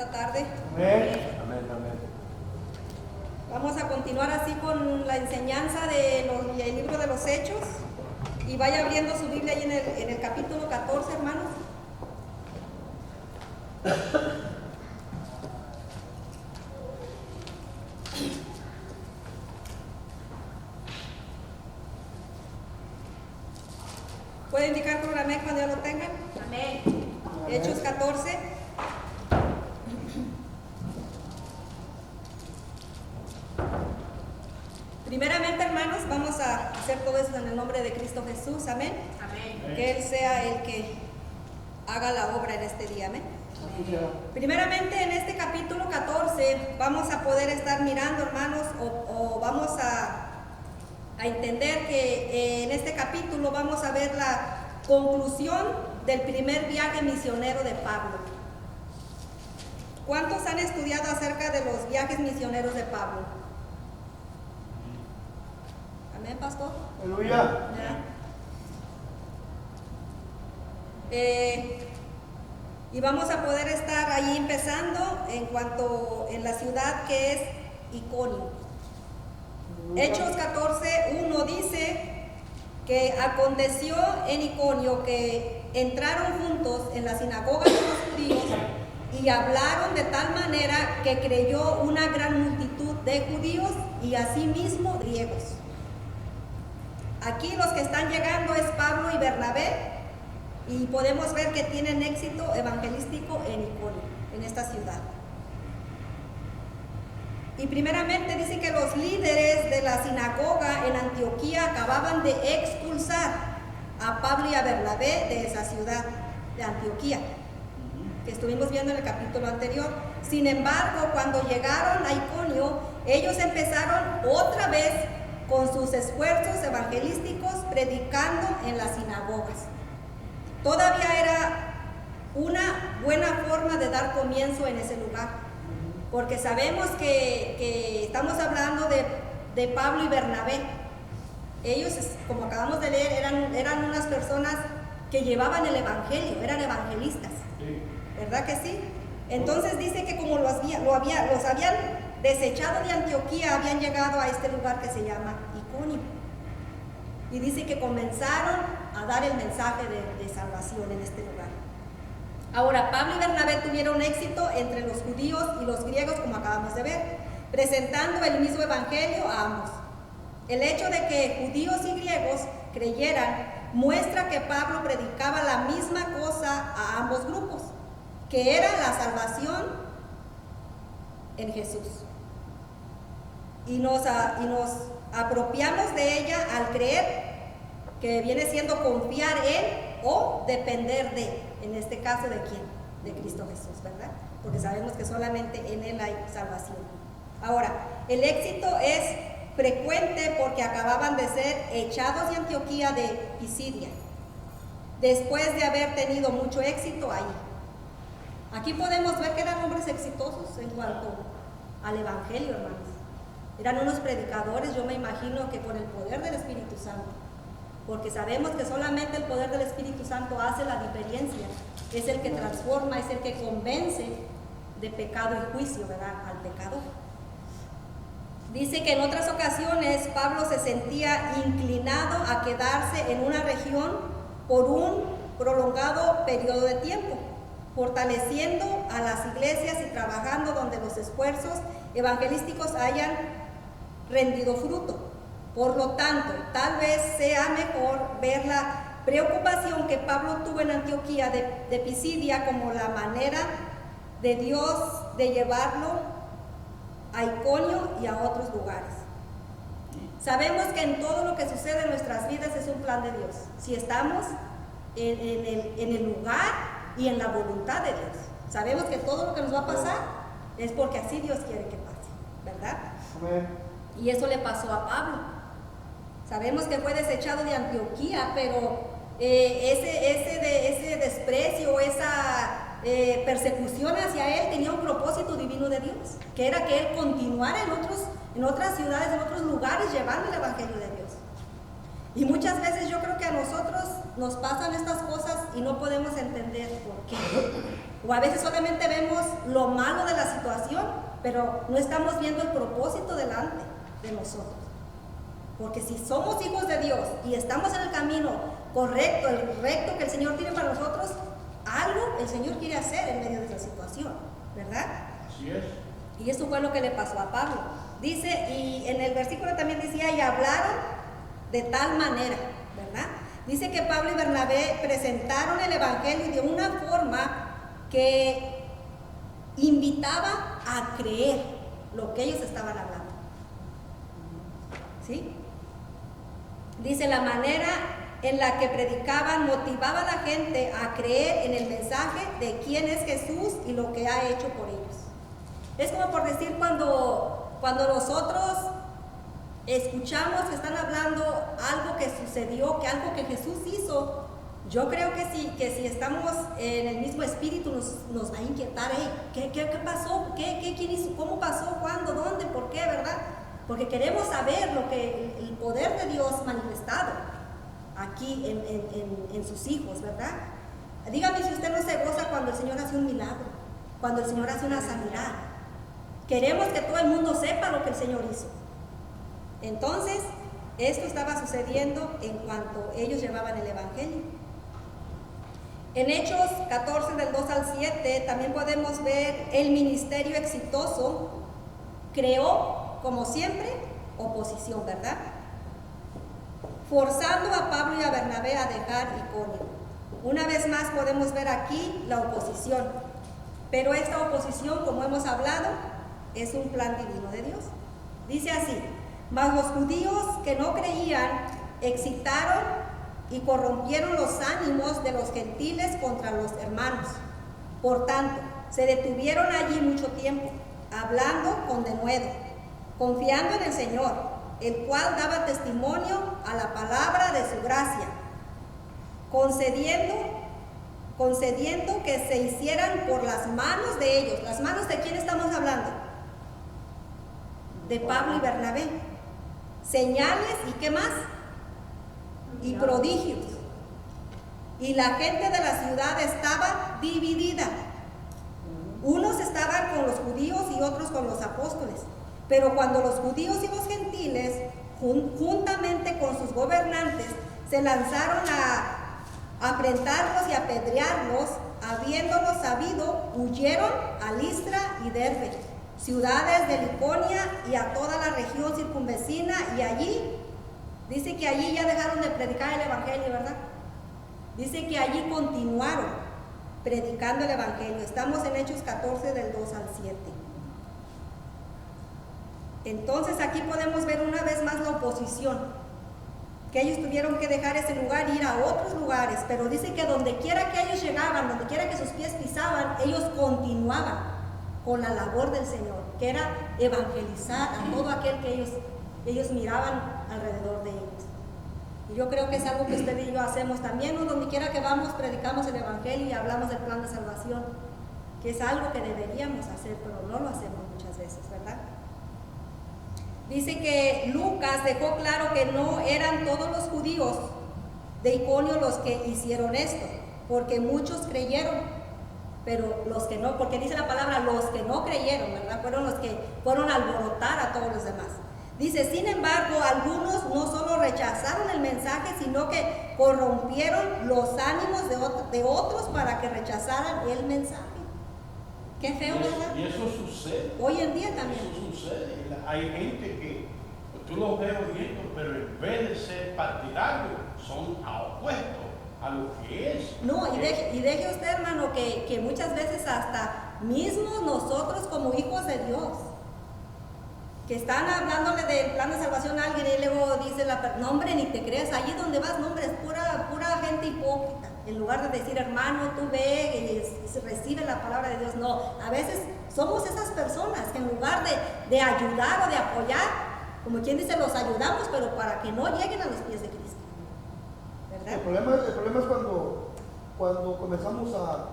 esta tarde. Amén. Amén, amén. Vamos a continuar así con la enseñanza del libro de los Hechos. Y vaya abriendo su Biblia ahí en el capítulo 14, hermanos. ¿Puede indicar con amén cuando ya lo tengan? Amén. Hechos 14. Primeramente, hermanos, vamos a hacer todo eso en el nombre de Cristo Jesús. Amén. Amén. Que Él sea el que haga la obra en este día. Amén. Primeramente, en este capítulo 14 vamos a poder estar mirando, hermanos, o vamos a entender que en este capítulo vamos a ver la conclusión del primer viaje misionero de Pablo. ¿Cuántos han estudiado acerca de los viajes misioneros de Pablo? Amén, pastor. Aleluya. Y vamos a poder estar ahí empezando en la ciudad que es Iconio. Hechos 14:1 dice que aconteció en Iconio que entraron juntos en la sinagoga de los judíos y hablaron de tal manera que creyó una gran multitud de judíos y asimismo griegos. Aquí los que están llegando es Pablo y Bernabé, y podemos ver que tienen éxito evangelístico en Iconio, en esta ciudad. Y primeramente dice que los líderes de la sinagoga en Antioquía acababan de expulsar a Pablo y a Bernabé de esa ciudad de Antioquía, que estuvimos viendo en el capítulo anterior. Sin embargo, cuando llegaron a Iconio, ellos empezaron otra vez con sus esfuerzos evangelísticos predicando en las sinagogas. Todavía era una buena forma de dar comienzo en ese lugar, porque sabemos que estamos hablando de Pablo y Bernabé. Ellos, como acabamos de leer, eran unas personas que llevaban el evangelio, eran evangelistas, ¿verdad que sí? Entonces dice que como los habían desechado de Antioquía, habían llegado a este lugar que se llama Iconio. Y dice que comenzaron a dar el mensaje de salvación en este lugar. Ahora, Pablo y Bernabé tuvieron éxito entre los judíos y los griegos, como acabamos de ver, presentando el mismo evangelio a ambos. El hecho de que judíos y griegos creyeran muestra que Pablo predicaba la misma cosa a ambos grupos, que era la salvación en Jesús. Y nos apropiamos de ella al creer, que viene siendo confiar en o depender de, en este caso, ¿de quién? De Cristo Jesús, ¿verdad? Porque sabemos que solamente en Él hay salvación. Ahora, el éxito es frecuente porque acababan de ser echados de Antioquía de Pisidia, después de haber tenido mucho éxito ahí. Aquí podemos ver que eran hombres exitosos en cuanto al evangelio, hermanos. Eran unos predicadores, yo me imagino que con el poder del Espíritu Santo, porque sabemos que solamente el poder del Espíritu Santo hace la diferencia, es el que transforma, es el que convence de pecado y juicio, ¿verdad?, al pecador. Dice que en otras ocasiones Pablo se sentía inclinado a quedarse en una región por un prolongado periodo de tiempo, fortaleciendo a las iglesias y trabajando donde los esfuerzos evangelísticos hayan rendido fruto. Por lo tanto, tal vez sea mejor ver la preocupación que Pablo tuvo en Antioquía de Pisidia como la manera de Dios de llevarlo a Iconio y a otros lugares. Sabemos que en todo lo que sucede en nuestras vidas es un plan de Dios, si estamos en el lugar y en la voluntad de Dios. Sabemos que todo lo que nos va a pasar es porque así Dios quiere que pase, ¿verdad? Amén. Y eso le pasó a Pablo. Sabemos que fue desechado de Antioquía, pero ese desprecio, esa persecución hacia él tenía un propósito divino de Dios, que era que él continuara en otras ciudades, en otros lugares, llevando el evangelio de Dios. Y muchas veces yo creo que a nosotros nos pasan estas cosas y no podemos entender por qué. O a veces solamente vemos lo malo de la situación, pero no estamos viendo el propósito delante de nosotros. Porque si somos hijos de Dios y estamos en el camino correcto, el recto que el Señor tiene para nosotros, algo el Señor quiere hacer en medio de esa situación, ¿verdad? Así es. Y eso fue lo que le pasó a Pablo. Dice, y en el versículo también decía, y hablaron de tal manera, ¿verdad? Dice que Pablo y Bernabé presentaron el Evangelio de una forma que invitaba a creer lo que ellos estaban hablando. ¿Sí? Dice, la manera en la que predicaban motivaba a la gente a creer en el mensaje de quién es Jesús y lo que ha hecho por ellos. Es como por decir cuando nosotros escuchamos que están hablando algo que sucedió, que algo que Jesús hizo, yo creo que si estamos en el mismo espíritu nos va a inquietar, ¿qué pasó? ¿Quién hizo? ¿Cómo pasó? ¿Cuándo? ¿Dónde? ¿Por qué? ¿Verdad? Porque queremos saber lo que el poder de Dios manifestado aquí en sus hijos, ¿verdad? Dígame si usted no se goza cuando el Señor hace un milagro, cuando el Señor hace una sanidad. Queremos que todo el mundo sepa lo que el Señor hizo. Entonces, esto estaba sucediendo en cuanto ellos llevaban el Evangelio. En Hechos 14 del 2 al 7 también podemos ver el ministerio exitoso creó, como siempre, oposición, ¿verdad? Forzando a Pablo y a Bernabé a dejar Iconio. Una vez más podemos ver aquí la oposición, pero esta oposición, como hemos hablado, es un plan divino de Dios. Dice así, mas los judíos que no creían excitaron y corrompieron los ánimos de los gentiles contra los hermanos. Por tanto, se detuvieron allí mucho tiempo, hablando con denuedo, confiando en el Señor, el cual daba testimonio a la palabra de su gracia, concediendo que se hicieran por las manos de ellos. ¿Las manos de quién estamos hablando? De Pablo y Bernabé. Señales y ¿qué más? Y prodigios. Y la gente de la ciudad estaba dividida. Unos estaban con los judíos y otros con los apóstoles. Pero cuando los judíos y los gentiles, juntamente con sus gobernantes, se lanzaron a afrentarlos y apedrearlos, habiéndolo sabido, huyeron a Listra y Derbe, ciudades de Liconia y a toda la región circunvecina, y allí, dice que allí ya dejaron de predicar el Evangelio, ¿verdad? Dice que allí continuaron predicando el Evangelio. Estamos en Hechos 14 del 2 al 7. Entonces aquí podemos ver una vez más la oposición, que ellos tuvieron que dejar ese lugar e ir a otros lugares, pero dice que donde quiera que ellos llegaban, donde quiera que sus pies pisaban, ellos continuaban con la labor del Señor, que era evangelizar a todo aquel que ellos miraban alrededor de ellos. Y yo creo que es algo que usted y yo hacemos también, ¿no? Donde quiera que vamos, predicamos el Evangelio y hablamos del plan de salvación, que es algo que deberíamos hacer, pero no lo hacemos muchas veces, ¿verdad? Dice que Lucas dejó claro que no eran todos los judíos de Iconio los que hicieron esto, porque muchos creyeron, pero los que no, porque dice la palabra los que no creyeron, ¿verdad? Fueron los que fueron a alborotar a todos los demás. Dice, sin embargo, algunos no solo rechazaron el mensaje, sino que corrompieron los ánimos de otros para que rechazaran el mensaje. Qué feo, ¿verdad? Y eso sucede. Hoy en día también. Eso sucede. Hay gente que tú los ves oyendo, pero en vez de ser partidarios, son opuestos a lo que es. No, y deje usted, hermano, que muchas veces hasta mismos nosotros como hijos de Dios, que están hablándole del plan de salvación a alguien y luego dice no hombre, ni te creas, allí donde vas, no hombre, es pura gente hipócrita. En lugar de decir, hermano, tú ve y recibe la palabra de Dios, no. A veces somos esas personas que en lugar de ayudar o de apoyar, como quien dice, los ayudamos, pero para que no lleguen a los pies de Cristo, ¿verdad? El problema es cuando comenzamos a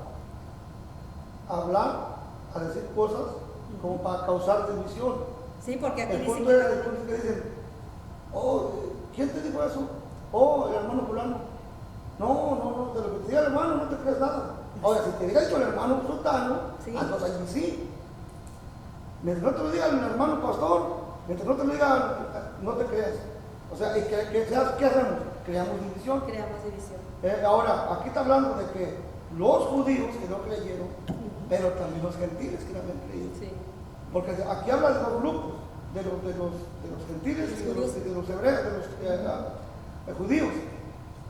hablar, a decir cosas como para causar división. Sí, porque aquí el dice punto es que dicen, oh, ¿quién te dijo eso? Oh, el hermano fulano. No, de lo que te diga el hermano no te crees nada. Ahora, si te diga el hermano sultano, Sí. entonces ahí sí. Mientras no te lo diga el hermano pastor, mientras no te lo diga, no te creas. O sea, ¿qué hacemos? Creamos división. Creamos división. Ahora, aquí está hablando de que los judíos que no creyeron, pero también los gentiles que no habían creído. Sí. Porque aquí habla de dos grupos, de los gentiles y de los hebreos, de los judíos.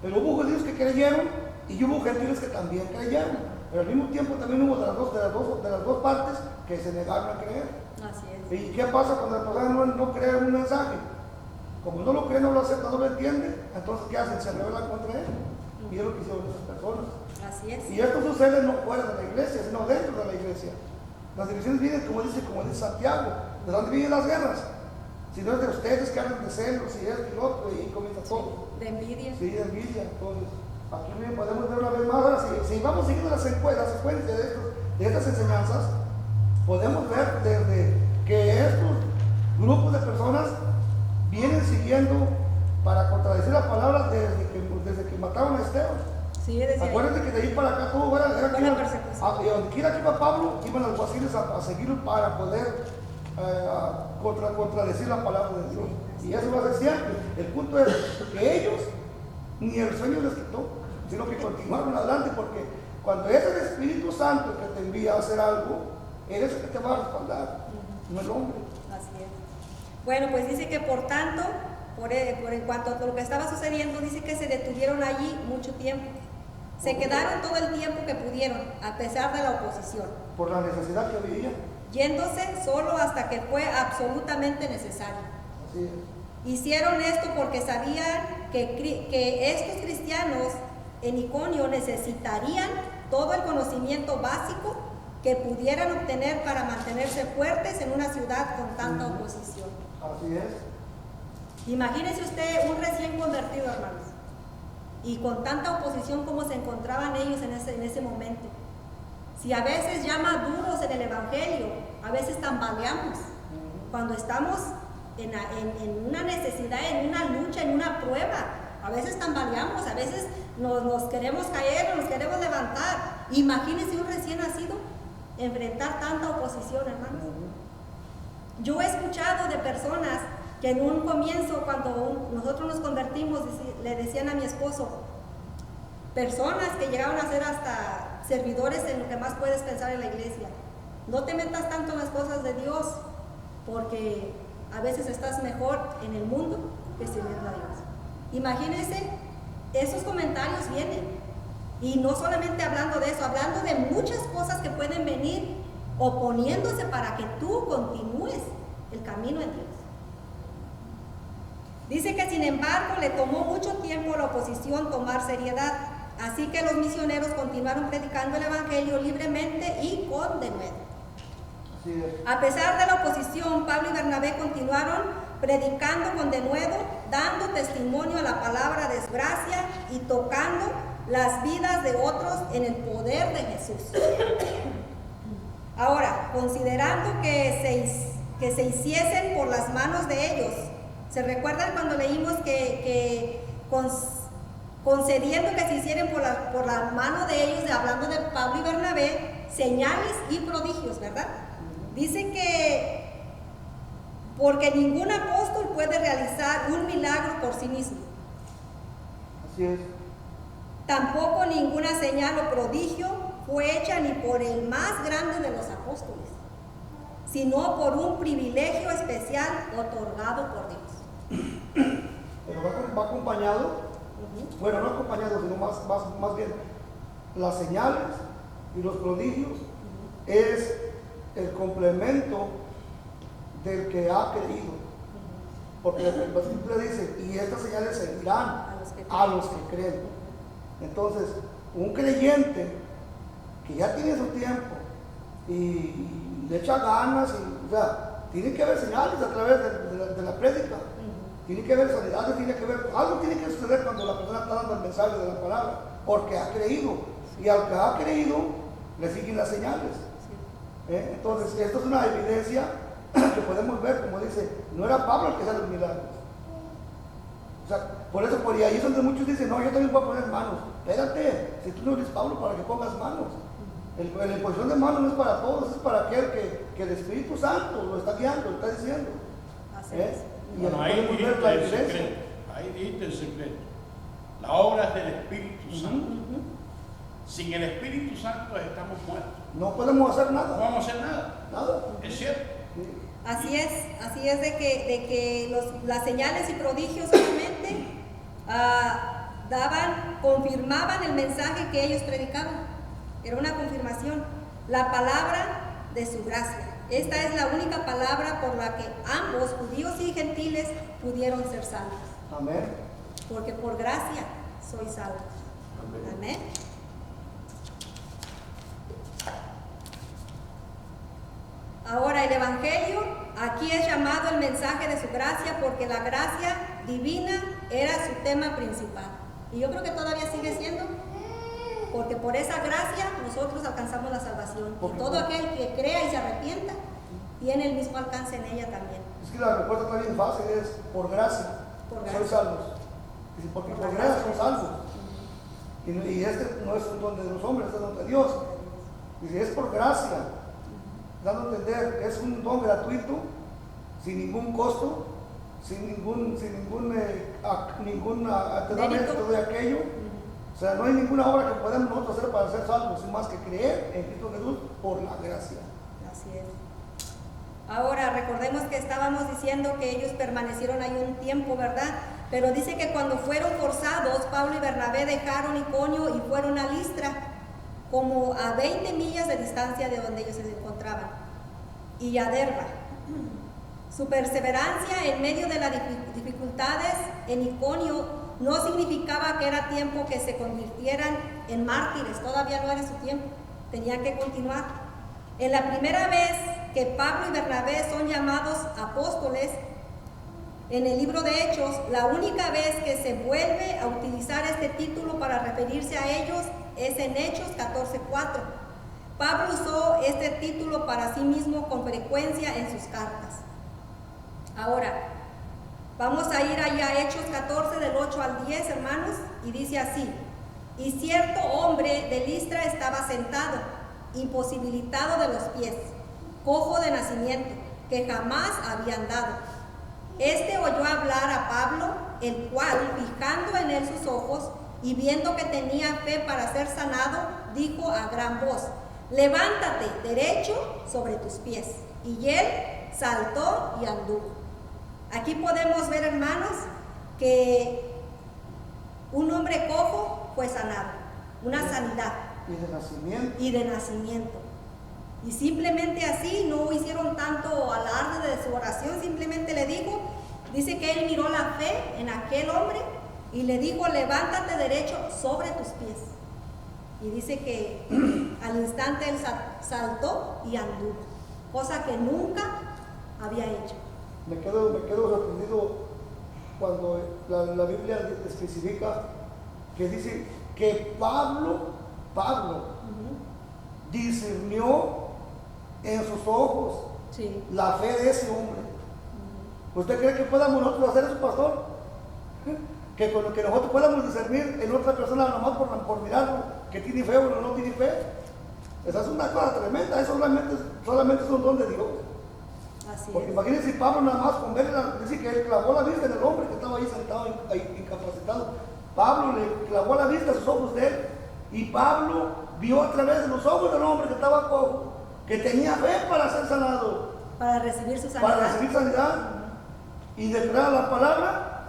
Pero hubo judíos que creyeron y hubo gentiles que también creyeron. Pero al mismo tiempo también hubo de las dos partes que se negaron a creer. Así es. ¿Y qué pasa cuando la persona no cree en un mensaje? Como no lo cree, no lo acepta, no lo entiende, entonces ¿qué hacen? Se rebelan contra él. Y es lo que hicieron esas personas. Así es. Y esto sucede no fuera de la iglesia, sino dentro de la iglesia. Las divisiones vienen, como dice Santiago, ¿de dónde vienen las guerras? Si no es de ustedes que hablan de celos y esto y lo otro, y comienza todo. De envidia. Sí, de envidia. Entonces, aquí bien podemos ver una vez más, ahora si vamos siguiendo las secuencias de estas enseñanzas, podemos ver desde que estos grupos de personas vienen siguiendo para contradecir la palabra desde que mataron a Esteban. Sí, desde ahí. Acuérdense que de ahí para acá todo era que Buena persecución. y donde quiera que iba Pablo, iban los alguaciles a seguirlo para poder contradecir la palabra de Dios. Y eso va a ser siempre. El punto es que ellos ni el sueño les quitó, sino que continuaron adelante, porque cuando es el Espíritu Santo que te envía a hacer algo, eres el que te va a respaldar, no el hombre. Así es. Bueno, pues dice que por tanto, por en cuanto a lo que estaba sucediendo, dice que se detuvieron allí mucho tiempo. Se quedaron todo el tiempo que pudieron, a pesar de la oposición, Por la necesidad que había. yéndose solo hasta que fue absolutamente necesario. Así es. Hicieron esto porque sabían que estos cristianos en Iconio necesitarían todo el conocimiento básico que pudieran obtener para mantenerse fuertes en una ciudad con tanta oposición. Así es. Imagínese usted un recién convertido, hermanos, y con tanta oposición como se encontraban ellos en ese momento. Si a veces ya maduros en el Evangelio, a veces tambaleamos. Cuando estamos en una necesidad, en una lucha, en una prueba, a veces tambaleamos, a veces nos queremos caer, nos queremos levantar. Imagínense un recién nacido enfrentar tanta oposición, hermanos. Yo he escuchado de personas que en un comienzo, cuando nosotros nos convertimos, le decían a mi esposo, personas que llegaron a ser hasta servidores en lo que más puedes pensar en la iglesia, no te metas tanto en las cosas de Dios, porque a veces estás mejor en el mundo que sirviendo a Dios. Imagínense, esos comentarios vienen, y no solamente hablando de eso, hablando de muchas cosas que pueden venir oponiéndose para que tú continúes el camino en Dios. Dice que sin embargo le tomó mucho tiempo a la oposición tomar seriedad, así que los misioneros continuaron predicando el evangelio libremente y con denuedo. Así es. A pesar de la oposición, Pablo y Bernabé continuaron predicando con denuedo, dando testimonio a la palabra de gracia y tocando las vidas de otros en el poder de Jesús. Ahora, considerando que se hiciesen por las manos de ellos, ¿se recuerdan cuando leímos que concediendo que se hicieran por la mano de ellos, hablando de Pablo y Bernabé, señales y prodigios, ¿verdad? Dice que porque ningún apóstol puede realizar un milagro por sí mismo. Así es. Tampoco ninguna señal o prodigio fue hecha ni por el más grande de los apóstoles, sino por un privilegio especial otorgado por Dios. Pero va acompañado, bueno, no acompañado, sino más bien, las señales y los prodigios es el complemento del que ha creído. Porque el versículo dice, y estas señales seguirán a los que creen. Entonces, un creyente que ya tiene su tiempo y le echa ganas, o sea, tiene que haber señales a través de la prédica, tiene que haber sanidades, tiene que haber, algo tiene que suceder cuando la persona está dando el mensaje de la palabra, porque ha creído, y al que ha creído le siguen las señales. Entonces, esto es una evidencia que podemos ver, como dice, no era Pablo el que hacía los milagros. O sea, por eso, por ahí es donde muchos dicen, no, yo también voy a poner manos. Espérate, si tú no eres Pablo para que pongas manos. La imposición de manos no es para todos, es para aquel que el Espíritu Santo lo está guiando, lo está diciendo. Así es. Y Bueno, ahí ahí podemos ver dijiste la el evidencia. secreto. Ahí dijiste el secreto. La obra es del Espíritu Santo. Sin el Espíritu Santo estamos muertos. No podemos hacer No nada. vamos a hacer nada. Nada. Es cierto. Sí. Así es de que las señales y prodigios solamente confirmaban el mensaje que ellos predicaban. Era una confirmación, la palabra de su gracia. Esta es la única palabra por la que ambos, judíos y gentiles, pudieron ser salvos. Amén. Porque por gracia sois salvos. Amén. Ahora el Evangelio, aquí es llamado el mensaje de su gracia porque la gracia divina era su tema principal. Y yo creo que todavía sigue siendo, porque por esa gracia nosotros alcanzamos la salvación. Y todo aquel que crea y se arrepienta, tiene el mismo alcance en ella también. Es que la respuesta está bien fácil, es por gracia. Por Soy gracia. salvos. Dice, porque por gracia son salvos. Y este no es un don de los hombres, es un don de Dios. Dice, es por gracia. Dando a entender, es un don gratuito, sin ningún costo, sin ningún antecedente de aquello. O sea, no hay ninguna obra que podamos nosotros hacer para ser salvos, sin más que creer en Cristo Jesús por la gracia. Así es. Ahora, recordemos que estábamos diciendo que ellos permanecieron ahí un tiempo, ¿verdad? Pero dice que cuando fueron forzados, Pablo y Bernabé dejaron Iconio y fueron a Listra, como a 20 millas de distancia de donde ellos se encontraban, y a Derba. Su perseverancia en medio de las dificultades en Iconio no significaba que era tiempo que se convirtieran en mártires, todavía no era su tiempo, tenían que continuar. En la primera vez que Pablo y Bernabé son llamados apóstoles, en el libro de Hechos, la única vez que se vuelve a utilizar este título para referirse a ellos es en Hechos 14:4. Pablo usó este título para sí mismo con frecuencia en sus cartas. Ahora, vamos a ir allá a Hechos 14 del 8 al 10, hermanos, y dice así: y cierto hombre de Listra estaba sentado, imposibilitado de los pies, cojo de nacimiento, que jamás había andado. Este oyó hablar a Pablo, el cual, fijando en él sus ojos y viendo que tenía fe para ser sanado, dijo a gran voz: levántate derecho sobre tus pies. Y él saltó y anduvo. Aquí podemos ver, hermanos, que un hombre cojo fue sanado, una sanidad. Y de nacimiento. Y de nacimiento. Y simplemente así, no hicieron tanto alarde de su oración, simplemente le dijo, dice que él miró la fe en aquel hombre y le dijo: levántate derecho sobre tus pies. Y dice que al instante él saltó y anduvo, cosa que nunca había hecho. Me quedo sorprendido cuando la Biblia especifica que dice que Pablo discernió en sus ojos Sí. la fe de ese hombre. ¿Usted cree que podamos nosotros hacer eso, pastor? Que con lo que nosotros podamos discernir en otra persona nomás por mirarlo, que tiene fe o no tiene fe? Esa es una cosa tremenda, eso solamente es un don de Dios. Así Porque es. imagínense si Pablo nada más con verla, dice que él clavó la vista en el hombre que estaba ahí sentado, ahí incapacitado. Pablo le clavó la vista a sus ojos de él, y Pablo vio a través de los ojos del hombre que estaba cojo, que tenía fe para ser sanado, Para recibir su sanidad. para recibir sanidad, y declarar la palabra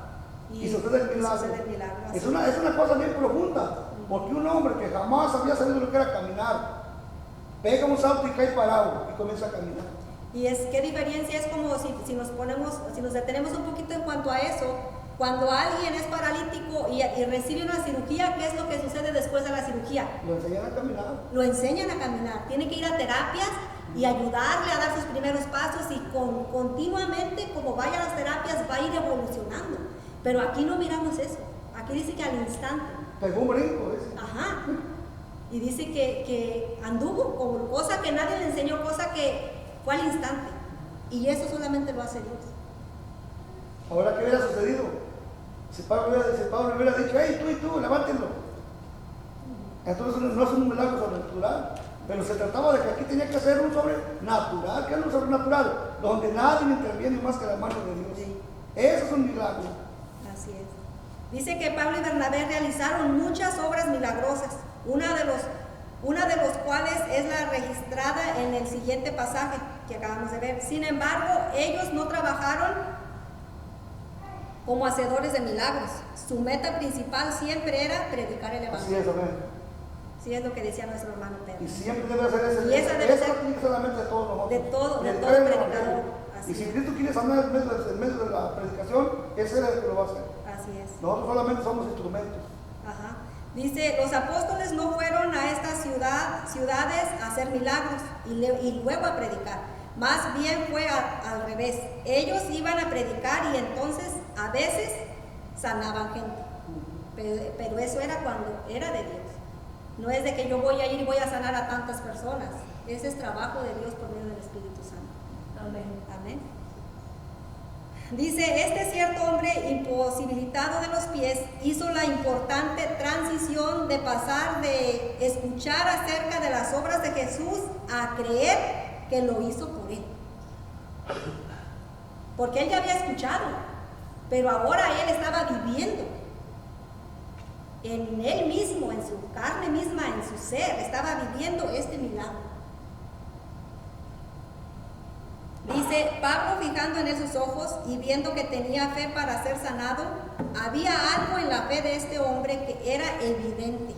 y sucede el milagro. sucede el milagro, así Es una cosa bien profunda, porque un hombre que jamás había sabido lo que era caminar, pega un salto y cae parado y comienza a caminar. Y es qué diferencia es como si nos detenemos un poquito en cuanto a eso. Cuando alguien es paralítico y recibe una cirugía, ¿qué es lo que sucede después de la cirugía? Lo enseñan a caminar. Lo enseñan a caminar, tiene que ir a terapias y ayudarle a dar sus primeros pasos, y continuamente, como vaya a las terapias, va a ir evolucionando. Pero aquí no miramos eso, aquí dice que al instante. Pegó un brinco, dice. Ajá. Y dice que anduvo, como cosa que nadie le enseñó, cosa que fue al instante. Y eso solamente lo hace Dios. Ahora, ¿qué hubiera sucedido Si Pablo hubiera dicho, hey, tú, levántenlo. Entonces no es un milagro sobrenatural. Pero se trataba de que aquí tenía que ser un sobrenatural. ¿Qué es un sobrenatural? Donde nadie interviene más que la mano de Dios. Sí. Eso es un milagro. Así es. Dice que Pablo y Bernabé realizaron muchas obras milagrosas, una de los cuales es la registrada en el siguiente pasaje que acabamos de ver. Sin embargo, ellos no trabajaron como hacedores de milagros. Su meta principal siempre era predicar el Así evangelio. es, amén. Sí, es lo que decía nuestro hermano Pedro. Y siempre debe ser ese. Y esa debe ser solamente de todos nosotros. de todo Predicar el predicador. evangelio. Así Y si es. Cristo quiere sanar en medio de la predicación, ese es el que lo va a hacer. Así es. Nosotros solamente somos instrumentos. Ajá. Dice, los apóstoles no fueron a estas ciudades a hacer milagros y luego a predicar. Más bien fue al revés. Ellos iban a predicar y entonces a veces sanaban gente. Pero eso era cuando era de Dios. No es de que yo voy a ir y voy a sanar a tantas personas. Ese es trabajo de Dios por medio del Espíritu Santo. Amén. Amén. Dice, este cierto hombre imposibilitado de los pies hizo la importante transición de pasar de escuchar acerca de las obras de Jesús a creer que lo hizo por él. Porque él ya había escuchado, pero ahora él estaba viviendo. En él mismo, en su carne misma, en su ser, estaba viviendo este milagro. Dice, Pablo fijando en él sus ojos y viendo que tenía fe para ser sanado, había algo en la fe de este hombre que era evidente.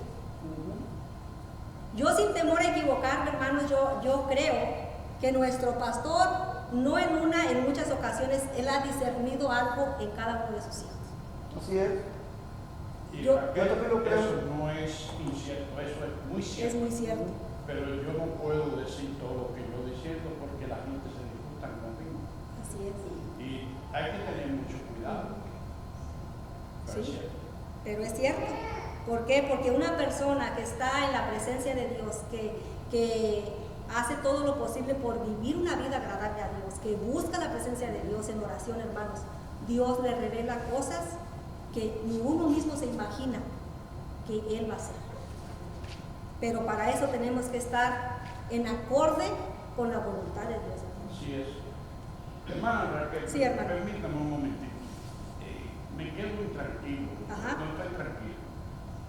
Yo sin temor a equivocarme, hermanos, yo creo que nuestro pastor, no en muchas ocasiones, él ha discernido algo en cada uno de sus hijos. Así es. Y Yo Raquel, también lo creo. eso no es incierto, eso es muy cierto. Es muy cierto. Pero yo no puedo decir todo lo que yo diciendo porque la gente se disputa conmigo. Así es. Y hay que tener mucho cuidado. Pero es Sí. cierto. Pero es cierto. ¿Por qué? Porque una persona que está en la presencia de Dios, que hace todo lo posible por vivir una vida agradable a Dios, que busca la presencia de Dios en oración, hermanos, Dios le revela cosas que ni uno mismo se imagina que Él va a hacer. Pero para eso tenemos que estar en acorde con la voluntad de Dios. Así es. Hermana Raquel, Sí, hermano. permítame un momentito. Me quedo intranquilo. Ajá. No estoy tranquilo.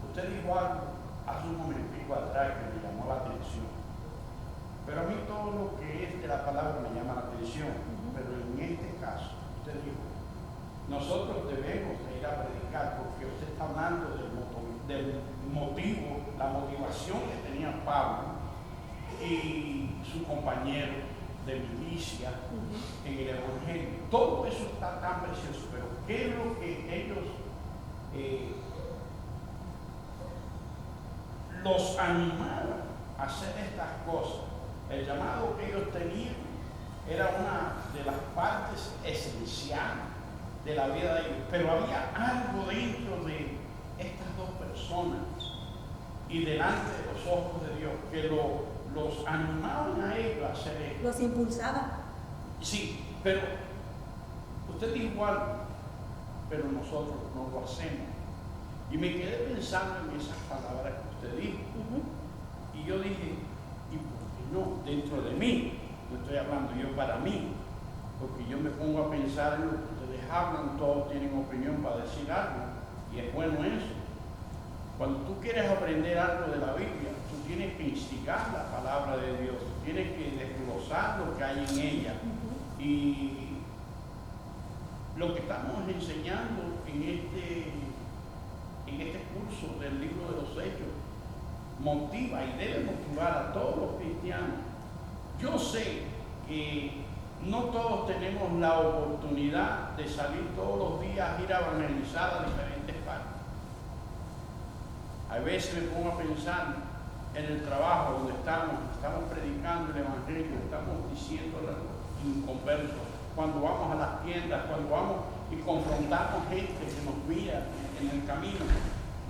Usted dijo algo hace un momentico atrás que me llamó la atención. Pero a mí todo lo que es de la palabra me llama la atención. Pero en este caso, usted dijo, nosotros debemos de ir a predicar porque usted está hablando del motivo, la motivación que tenía Pablo y su compañero de milicia en el Evangelio. Todo eso está tan precioso, pero ¿qué es lo que ellos los animaron a hacer estas cosas? El llamado que ellos tenían era una de las partes esenciales de la vida de ellos, pero había algo dentro de estas dos personas y delante de los ojos de Dios que los animaban a ellos a hacer esto. Los impulsaba. Sí, pero usted dijo algo, pero nosotros no lo hacemos. Y me quedé pensando en esas palabras que usted dijo. Y yo dije, ¿y por qué no? Dentro de mí, no estoy hablando yo para mí, porque yo me pongo a pensar en lo que ustedes hablan, todos tienen opinión para decir algo, y es bueno eso. Cuando tú quieres aprender algo de la Biblia, tú tienes que instigar la palabra de Dios, tienes que desglosar lo que hay en ella. Y lo que estamos enseñando en este curso del libro de los Hechos motiva y debe motivar a todos los cristianos. Yo sé que no todos tenemos la oportunidad de salir todos los días a ir a evangelizar a diferentes partes. A veces me pongo a pensar en el trabajo donde estamos predicando el Evangelio, estamos diciendo los inconversos, cuando vamos a las tiendas, cuando vamos y confrontamos gente que nos mira en el camino.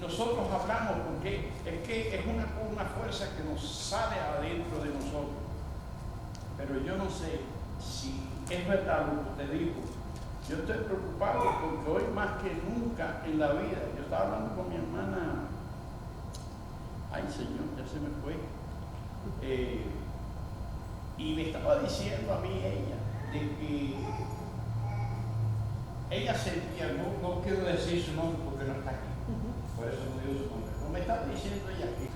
Nosotros hablamos porque es que es una fuerza que nos sale adentro de nosotros. Pero yo no sé si es verdad lo que usted dijo, Yo estoy preocupado porque hoy más que nunca en la vida, yo estaba hablando con mi hermana, ay Señor, ya se me fue, y me estaba diciendo a mí ella, de que ella sentía, no quiero decir su nombre porque no está aquí, por eso no digo su nombre, pero me estaba diciendo ella que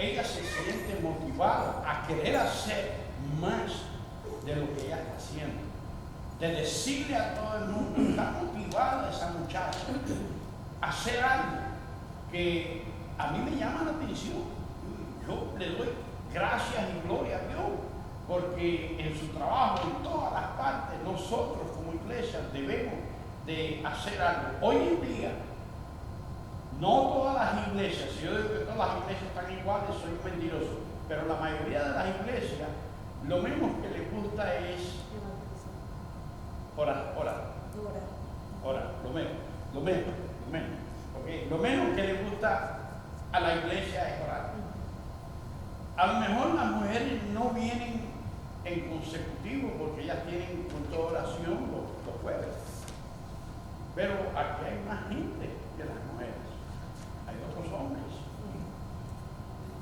ella se siente motivada a querer hacer más de lo que ella está haciendo, de decirle a todo el mundo, está motivada esa muchacha a hacer algo que a mí me llama la atención. Yo le doy gracias y gloria a Dios, porque en su trabajo, en todas las partes, nosotros como iglesia debemos de hacer algo. Hoy en día, no todas las iglesias, si yo digo que todas las iglesias están iguales, soy un mentiroso, pero la mayoría de las iglesias, lo menos que les gusta es orar, lo menos. Porque lo menos que le gusta a la iglesia es orar. A lo mejor las mujeres no vienen en consecutivo porque ellas tienen culto de oración los jueves. Pero aquí hay más gente que las mujeres. Hay otros hombres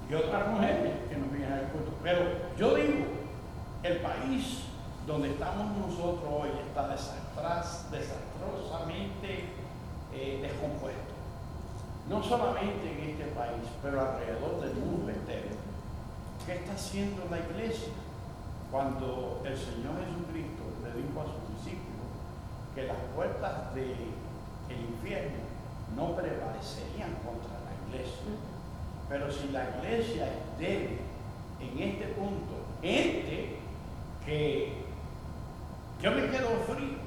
y otras mujeres que no vienen al culto. Pero yo digo, el país donde estamos nosotros hoy está desastrosamente descompuesto. No solamente en este país, pero alrededor del mundo entero. ¿Qué está haciendo la iglesia? Cuando el Señor Jesucristo le dijo a sus discípulos que las puertas del infierno no prevalecerían contra la iglesia. Pero si la iglesia es débil en este punto, gente que yo me quedo frío,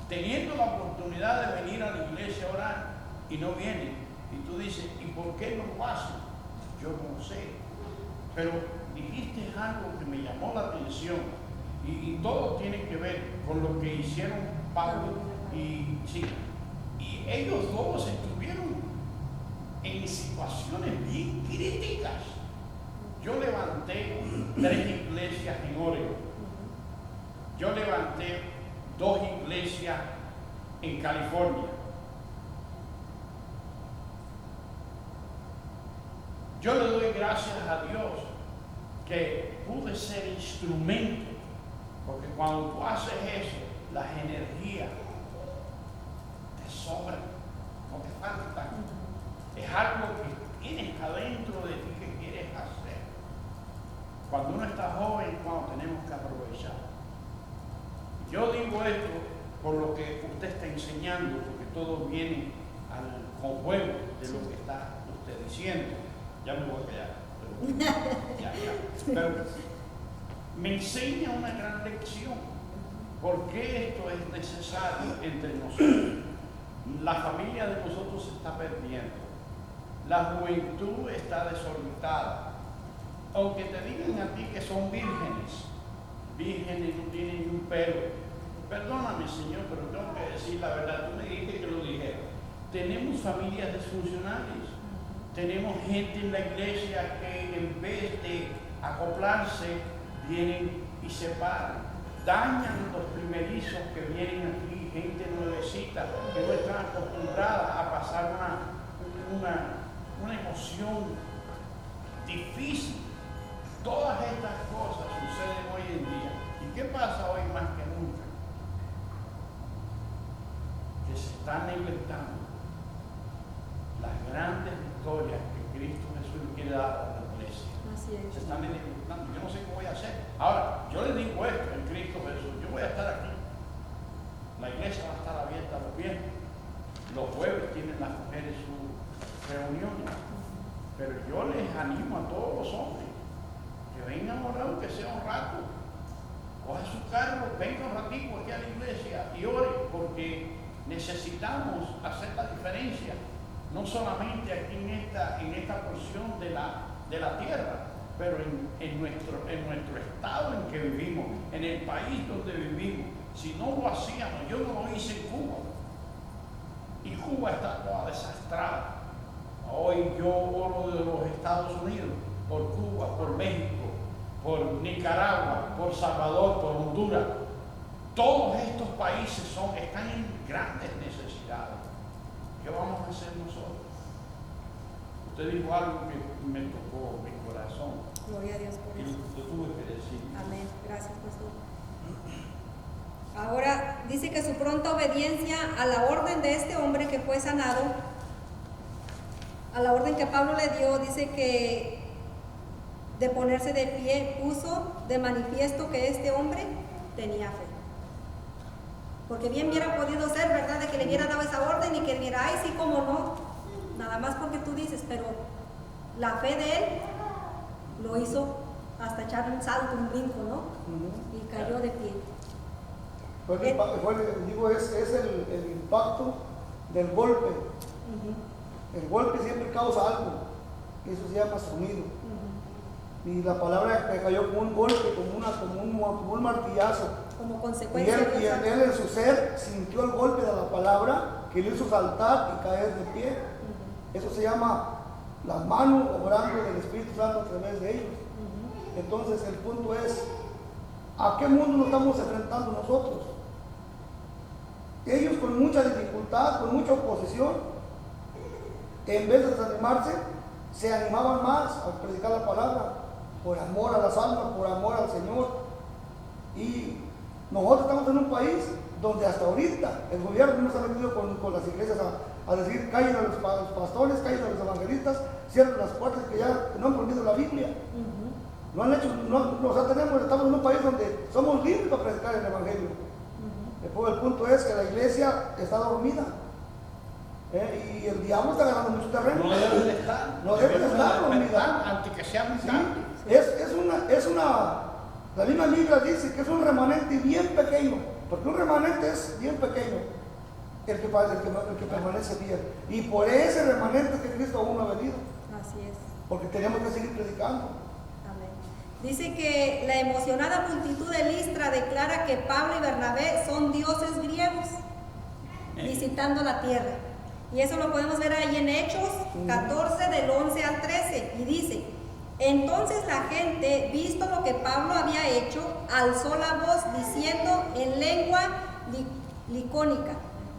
teniendo la oportunidad de venir a la iglesia a orar y no vienen, y tú dices, ¿y por qué no lo hacen? Yo no sé, pero dijiste algo que me llamó la atención y todo tiene que ver con lo que hicieron Pablo y Silas. Y ellos dos estuvieron en situaciones bien críticas. Yo levanté 3 iglesias en Oregon. Yo levanté 2 iglesias en California. Yo le doy gracias a Dios que pude ser instrumento, porque cuando tú haces eso, las energías te sobran, no te faltan. Es algo que tienes adentro de ti que quieres hacer. Cuando uno está joven, cuando tenemos que aprovechar. Yo digo esto por lo que usted está enseñando, porque todo viene al conjuego de lo que está usted diciendo. Ya me voy a callar. Pero me enseña una gran lección. ¿Por qué esto es necesario entre nosotros? La familia de nosotros se está perdiendo. La juventud está desorbitada. Aunque te digan a ti que son vírgenes no tienen ni un pelo. Perdóname, Señor, pero tengo que decir la verdad. Tú me dijiste que lo dijera. Tenemos familias disfuncionales. Tenemos gente en la iglesia que en vez de acoplarse, vienen y se paran. Dañan los primerizos que vienen aquí, gente nuevecita, que no están acostumbradas a pasar una emoción difícil. Todas estas cosas suceden hoy en día. ¿Y qué pasa hoy más que nunca? Que se están neglectando las grandes victorias que Cristo Jesús quiere dar a la iglesia. Así es. Se están neglectando. Yo no sé qué voy a hacer. Ahora, yo les digo esto en Cristo Jesús. Yo voy a estar aquí. La iglesia va a estar abierta los viernes. Los jueves tienen las mujeres sus reuniones. Pero yo les animo a todos los hombres que vengan a orar, aunque sea un rato. Coja su carro, venga un ratito aquí a la iglesia y ore, porque necesitamos hacer la diferencia. No solamente aquí en esta porción de la tierra, pero en nuestro estado en que vivimos, en el país donde vivimos. Si no lo hacíamos, yo no lo hice en Cuba. Y Cuba está toda desastrada. Hoy yo oro de los Estados Unidos, por Cuba, por México, por Nicaragua, por Salvador, por Honduras. todos estos países están en grandes necesidades. ¿Qué vamos a hacer nosotros? Usted dijo algo que me tocó mi corazón. Gloria a Dios por Y eso. lo tuve que decir. Amén. Gracias, pastor. Ahora dice que su pronta obediencia a la orden de este hombre que fue sanado, a la orden que Pablo le dio, dice que de ponerse de pie puso de manifiesto que este hombre tenía fe. Porque bien hubiera podido ser, ¿verdad?, de que le hubiera dado esa orden y que diera, ay, sí, cómo no, nada más porque tú dices, pero la fe de él lo hizo hasta echar un salto, un brinco, ¿no? Y cayó de pie. Digo, es el impacto del golpe. El golpe siempre causa algo, eso se llama sonido. Y la palabra que cayó como un golpe, como un martillazo. Como Y consecuencia él en su ser sintió el golpe de la palabra que le hizo saltar y caer de pie. Eso se llama las manos obrando del Espíritu Santo a través de ellos. Entonces el punto es, ¿a qué mundo nos estamos enfrentando nosotros? Ellos con mucha dificultad, con mucha oposición, en vez de desanimarse, se animaban más a predicar la palabra, por amor a las almas, por amor al Señor. Y nosotros estamos en un país donde hasta ahorita el gobierno no se ha metido con las iglesias a decir, callen a los pastores, callen a los evangelistas, cierren las puertas que ya no han prohibido la Biblia. No han hecho, estamos en un país donde somos libres para predicar el evangelio. Después el punto es que la iglesia está dormida. Y el diablo está ganando mucho terreno. No debe de estar. No debe de estar dormida. Antes que sea muy Sí, tarde. la misma Biblia dice que es un remanente bien pequeño, porque un remanente es bien pequeño, el que permanece fiel. Y por ese remanente que Cristo aún no ha venido. Así es. Porque tenemos que seguir predicando. Amén. Dice que la emocionada multitud de Listra declara que Pablo y Bernabé son dioses griegos visitando la tierra. Y eso lo podemos ver ahí en Hechos 14 del 11 al 13. Y dice, entonces la gente, visto lo que Pablo había hecho, alzó la voz diciendo en lengua licónica,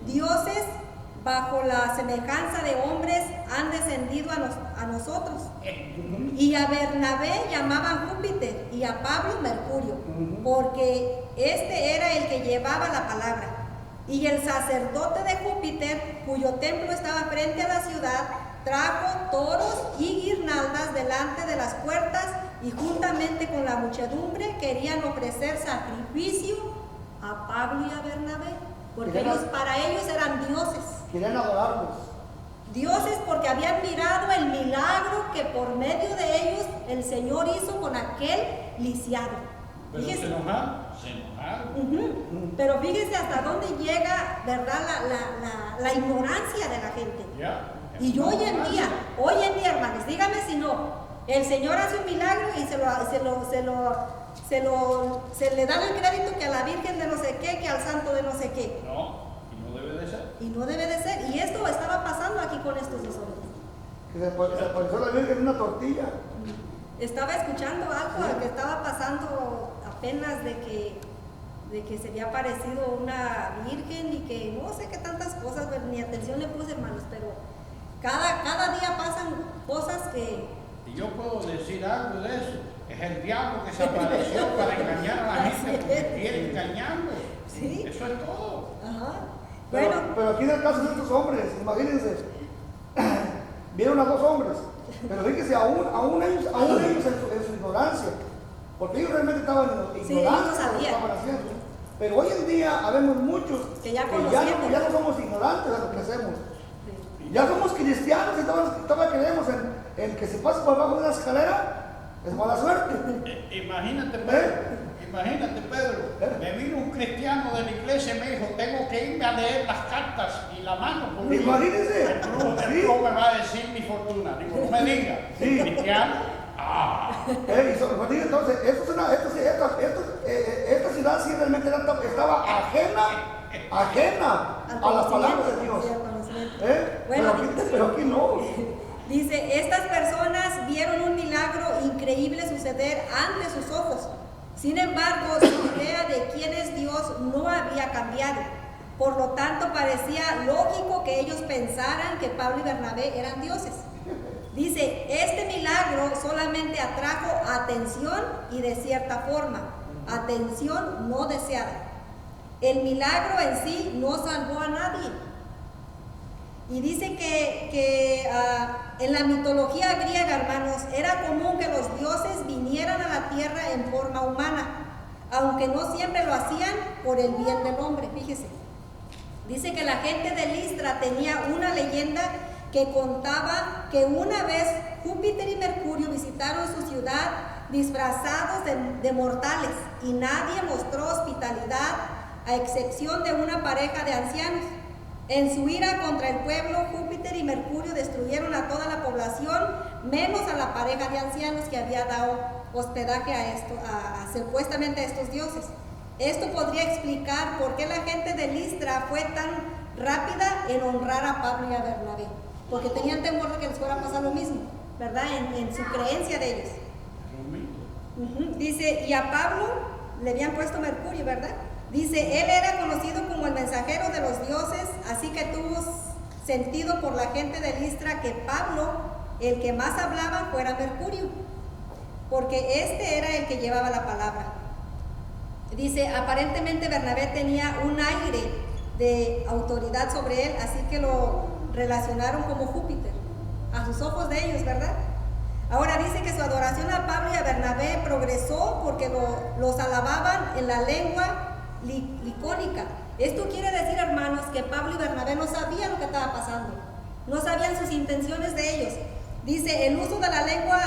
dioses bajo la semejanza de hombres han descendido a nosotros. Y a Bernabé llamaban Júpiter y a Pablo Mercurio, porque este era el que llevaba la palabra. Y el sacerdote de Júpiter, cuyo templo estaba frente a la ciudad, trajo toros y guirnaldas delante de las puertas y juntamente con la muchedumbre querían ofrecer sacrificio a Pablo y a Bernabé, porque para ellos eran dioses. Querían adorarlos. Dioses porque habían mirado el milagro que por medio de ellos el Señor hizo con aquel lisiado. Pero Fíjese, se enojaron. pero fíjese hasta dónde llega, ¿verdad?, la ignorancia de la gente. Y hoy en día, hermanos, dígame si no, el Señor hace un milagro y se le da el crédito que a la Virgen de no sé qué, que al santo de no sé qué. No, y no debe de ser. Y no debe de ser. Y esto estaba pasando aquí con estos dos hombres. Que se apareció la Virgen en una tortilla. Estaba escuchando algo que estaba pasando apenas de que se había aparecido una virgen y que no sé qué tantas cosas, pero ni atención le puse, hermanos, pero cada día pasan cosas que... Y yo puedo decir algo de eso. Es el diablo que se apareció para engañar a la gente porque quiere engañarlo. Sí. Eso es todo. Ajá. Pero aquí en el caso de estos hombres, imagínense, vieron a dos hombres, pero fíjense, aún ellos en su ignorancia, porque ellos realmente estaban ignorantes de lo que estaban haciendo. Pero hoy en día habemos muchos que ya no somos ignorantes de lo que hacemos. Ya somos cristianos y todavía creemos en que si pasas por abajo de una escalera es mala suerte. Imagínate, Pedro, me vino un cristiano de la iglesia y me dijo, tengo que irme a leer las cartas y la mano. Imagínense. El club me va a decir mi fortuna. Digo, no me diga, cristiano. Entonces, esta ciudad sí realmente estaba ajena a las palabras de Dios. Pero aquí no. Dice, estas personas vieron un milagro increíble suceder ante sus ojos. Sin embargo, su idea de quién es Dios no había cambiado. Por lo tanto, parecía lógico que ellos pensaran que Pablo y Bernabé eran dioses. Dice, este milagro solamente atrajo atención y de cierta forma, atención no deseada. El milagro en sí no salvó a nadie. Y dice que en la mitología griega, hermanos, era común que los dioses vinieran a la tierra en forma humana, aunque no siempre lo hacían por el bien del hombre. Fíjese. Dice que la gente de Listra tenía una leyenda que contaba que una vez Júpiter y Mercurio visitaron su ciudad disfrazados de mortales y nadie mostró hospitalidad a excepción de una pareja de ancianos. En su ira contra el pueblo, Júpiter y Mercurio destruyeron a toda la población, menos a la pareja de ancianos que había dado hospedaje a supuestamente a estos dioses. Esto podría explicar por qué la gente de Listra fue tan rápida en honrar a Pablo y a Bernabé, porque tenían temor de que les fuera a pasar lo mismo, ¿verdad? En su creencia de ellos. Dice, y a Pablo le habían puesto Mercurio, ¿verdad? Dice, él era conocido como el mensajero de los dioses, así que tuvo sentido por la gente de Listra que Pablo, el que más hablaba, fuera Mercurio, porque este era el que llevaba la palabra. Dice, aparentemente Bernabé tenía un aire de autoridad sobre él, así que lo relacionaron como Júpiter, a sus ojos de ellos, ¿verdad? Ahora dice que su adoración a Pablo y a Bernabé progresó porque los alababan en la lengua licónica. Esto quiere decir, hermanos, que Pablo y Bernabé no sabían lo que estaba pasando, no sabían sus intenciones de ellos. Dice, el uso de la lengua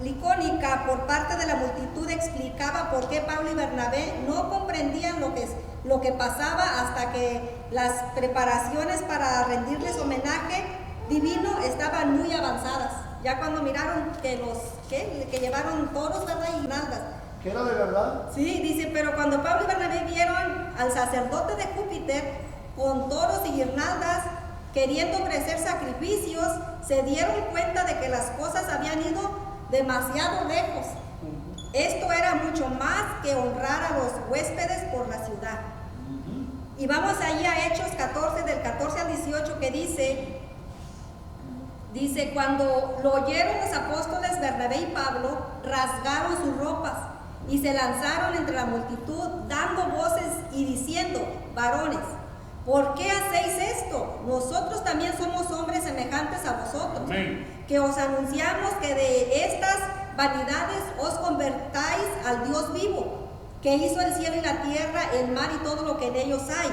licónica por parte de la multitud explicaba por qué Pablo y Bernabé no comprendían lo que pasaba hasta que las preparaciones para rendirles homenaje divino estaban muy avanzadas. Ya cuando miraron que llevaron toros, ¿verdad? Y guirnaldas. ¿Que era de verdad? Sí, dice, pero cuando Pablo y Bernabé vieron al sacerdote de Júpiter con toros y guirnaldas queriendo ofrecer sacrificios, se dieron cuenta de que las cosas habían ido demasiado lejos. Esto era mucho más que honrar a los huéspedes por la ciudad. Y vamos allí a Hechos 14, del 14 al 18, que dice, cuando lo oyeron los apóstoles Bernabé y Pablo, rasgaron sus ropas y se lanzaron entre la multitud, dando voces y diciendo, varones, ¿por qué hacéis esto? Nosotros también somos hombres semejantes a vosotros. Amén. Que os anunciamos que de estas vanidades os convertáis al Dios vivo, que hizo el cielo y la tierra, el mar y todo lo que en ellos hay.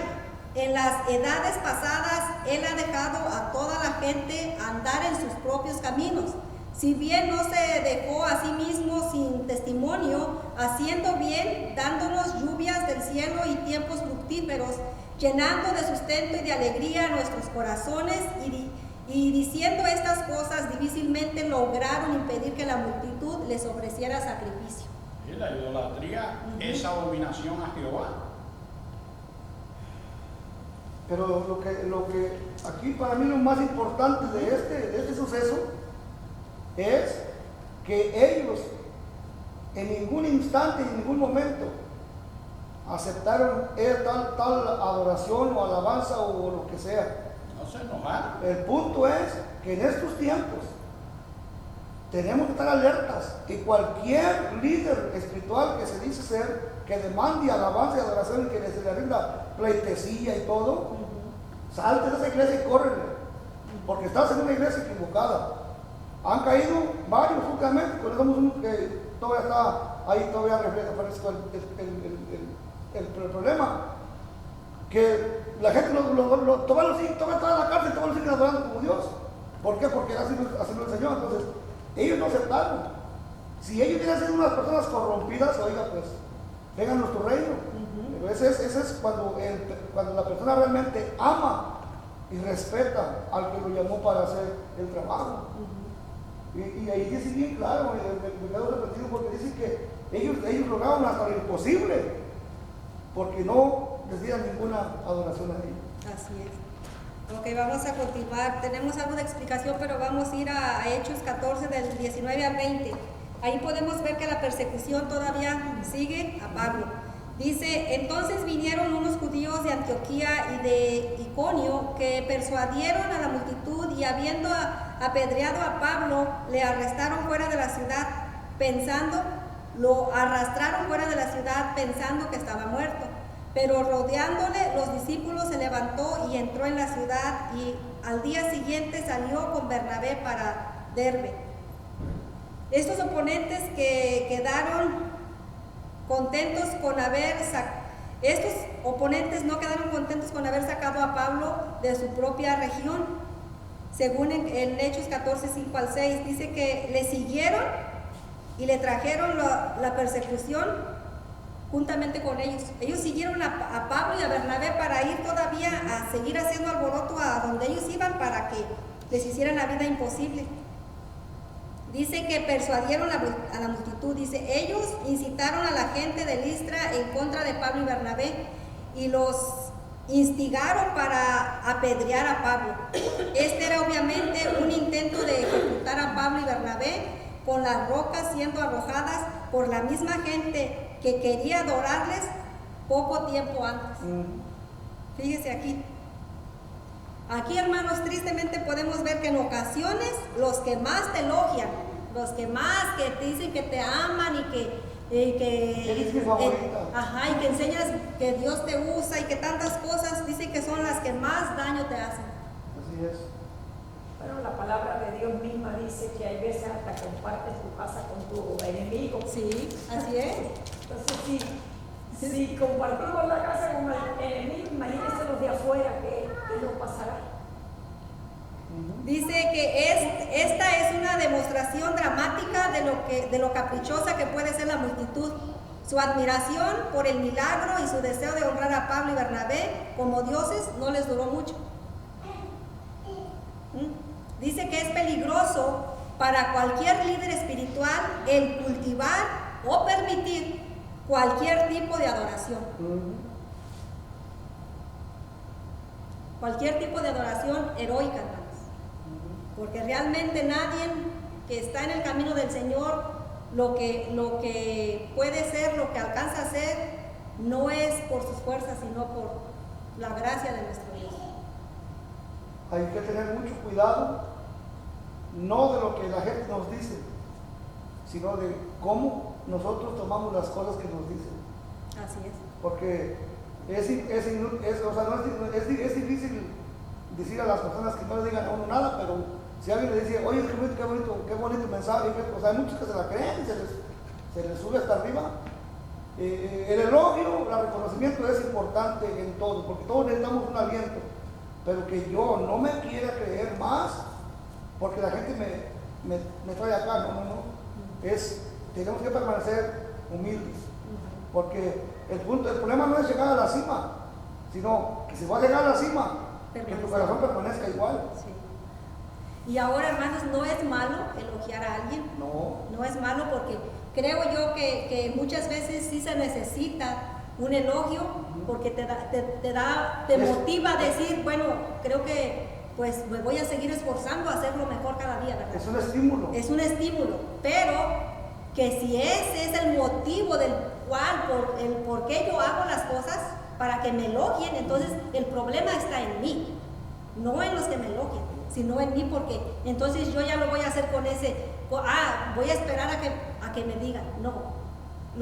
En las edades pasadas Él ha dejado a toda la gente andar en sus propios caminos, si bien no se dejó a sí mismo sin testimonio, haciendo bien, dándonos lluvias del cielo y tiempos fructíferos, llenando de sustento y de alegría nuestros corazones, y diciendo estas cosas difícilmente lograron impedir que la multitud les ofreciera sacrificio. Y la idolatría es abominación a Jehová. Pero lo que aquí para mí lo más importante de este suceso es que ellos en ningún instante, en ningún momento aceptaron tal adoración o alabanza o lo que sea. No se enojaron. El punto es que en estos tiempos tenemos que estar alertas y cualquier líder espiritual que se dice ser, que demande alabanza y adoración y que se le rinda pleitesía y todo, salte de esa iglesia y córrele, porque estás en una iglesia equivocada. Han caído varios últimamente, conocemos uno que todavía está ahí, todavía refleja el problema, que la gente todavía está en la cárcel, todavía lo siguen adorando como Dios. ¿Por qué? Porque así lo el Señor. Entonces, ellos no aceptaron. Si ellos quieren ser unas personas corrompidas, oiga, pues, vénganos tu reino. Pero ese es cuando la persona realmente ama y respeta al que lo llamó para hacer el trabajo. Y ahí dice bien claro, me quedo repetido, porque dice que ellos lograron hasta lo imposible, porque no les dieron ninguna adoración a ellos. Así es. Ok, vamos a continuar. Tenemos algo de explicación, pero vamos a ir a Hechos 14 del 19 al 20. Ahí podemos ver que la persecución todavía sigue a Pablo. Dice, entonces vinieron unos judíos de Antioquía y de Iconio que persuadieron a la multitud y habiendo apedreado a Pablo, le arrastraron fuera de la ciudad pensando que estaba muerto. Pero rodeándole, los discípulos se levantó y entró en la ciudad y al día siguiente salió con Bernabé para Derbe. Estos oponentes que quedaron contentos con estos oponentes no quedaron contentos con haber sacado a Pablo de su propia región. Según en Hechos 14, 5 al 6, dice que le siguieron y le trajeron la persecución juntamente con ellos. Ellos siguieron a Pablo y a Bernabé para ir todavía a seguir haciendo alboroto a donde ellos iban para que les hicieran la vida imposible. Dice que persuadieron a la multitud. Dice, ellos incitaron a la gente de Listra en contra de Pablo y Bernabé y los instigaron para apedrear a Pablo. Este era obviamente un intento de ejecutar a Pablo y Bernabé con las rocas siendo arrojadas por la misma gente que quería adorarles poco tiempo antes. Fíjese aquí. Aquí, hermanos, tristemente podemos ver que en ocasiones los que más te elogian, los que más que te dicen que te aman y Eres mi favorita. y que enseñas que Dios te usa y que tantas cosas, dicen que son las que más daño te hacen. Así es. Bueno, la palabra de Dios misma dice que hay veces hasta compartes tu casa con tu enemigo. Sí, así es. Entonces, si compartimos la casa con el enemigo, imagínense los de afuera que nos pasará. Dice que esta es una demostración dramática de lo caprichosa que puede ser la multitud. Su admiración por el milagro y su deseo de honrar a Pablo y Bernabé como dioses no les duró mucho. Dice que es peligroso para cualquier líder espiritual el cultivar o permitir cualquier tipo de adoración. Cualquier tipo de adoración heroica, hermanos. Porque realmente nadie que está en el camino del Señor, lo que puede ser, lo que alcanza a ser, no es por sus fuerzas, sino por la gracia de nuestro Dios. Hay que tener mucho cuidado, no de lo que la gente nos dice, sino de cómo nosotros tomamos las cosas que nos dicen. Así es. Porque es difícil decir a las personas que no le digan a uno nada, pero si alguien le dice, oye, qué bonito mensaje, hay muchos que se la creen, se les sube hasta arriba. El elogio, el reconocimiento es importante en todo, porque todos necesitamos un aliento, pero que yo no me quiera creer más, porque la gente me trae acá, no. Tenemos que permanecer humildes, porque el problema no es llegar a la cima, sino que si va a llegar a la cima, que tu corazón permanezca igual. Sí. Y ahora, hermanos, no es malo elogiar a alguien. No es malo, porque creo yo que muchas veces sí se necesita un elogio, porque te motiva a decir, bueno, creo que pues me voy a seguir esforzando a hacerlo mejor cada día, ¿verdad? Es un estímulo. Es un estímulo, pero que si ese es el motivo del cual, por qué yo hago las cosas, para que me elogien, entonces el problema está en mí, no en los que me elogien, sino en mí, porque entonces yo ya lo voy a hacer con voy a esperar a que me digan. No,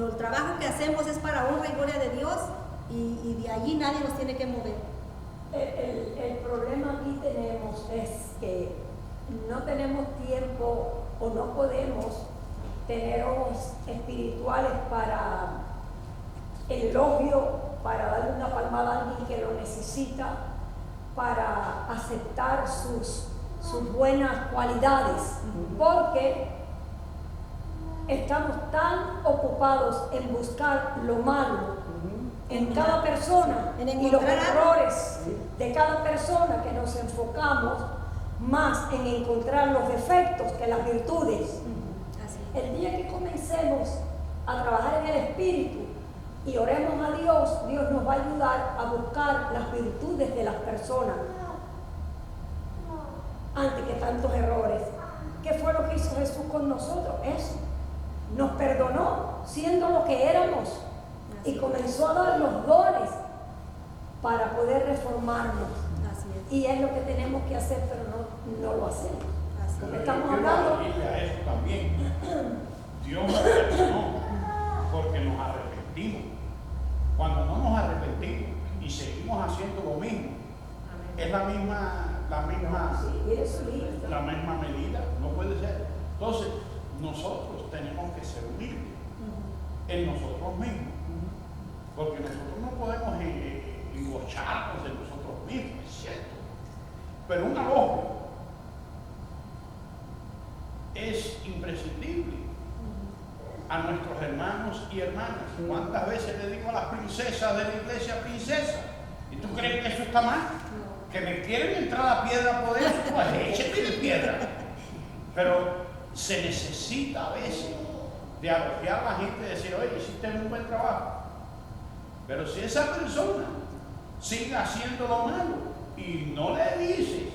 el trabajo que hacemos es para honra y gloria de Dios, y de allí nadie nos tiene que mover. El problema aquí tenemos es que no tenemos tiempo o no podemos tener ojos espirituales para el elogio, para darle una palmada a alguien que lo necesita, para aceptar sus buenas cualidades, porque estamos tan ocupados en buscar lo malo en cada persona y los errores de cada persona, que nos enfocamos más en encontrar los defectos que las virtudes. El día que comencemos a trabajar en el Espíritu y oremos a Dios, Dios nos va a ayudar a buscar las virtudes de las personas antes que tantos errores. ¿Qué fue lo que hizo Jesús con nosotros? Eso. nos perdonó siendo lo que éramos Así y es. comenzó a dar los dones para poder reformarnos. Así es. Y es lo que tenemos que hacer, pero no lo hacemos. Así Porque es. estamos Yo quiero hablando. añadirle a eso también. Dios nos perdonó porque nos arrepentimos. Cuando no nos arrepentimos y seguimos haciendo lo mismo, es la misma Sí, eso libre. la misma medida, no puede ser. Entonces, nosotros tenemos que ser humildes en nosotros mismos, porque nosotros no podemos engocharnos de nosotros mismos, es cierto. Pero un elogio es imprescindible a nuestros hermanos y hermanas. ¿Cuántas veces le digo a las princesas de la iglesia princesa? ¿Y tú crees que eso está mal? Que me quieren entrar a piedra por eso, pues écheme de piedra. Pero se necesita a veces de elogiar a la gente y decir, oye, hiciste un buen trabajo. Pero si esa persona sigue haciendo lo malo y no le dices,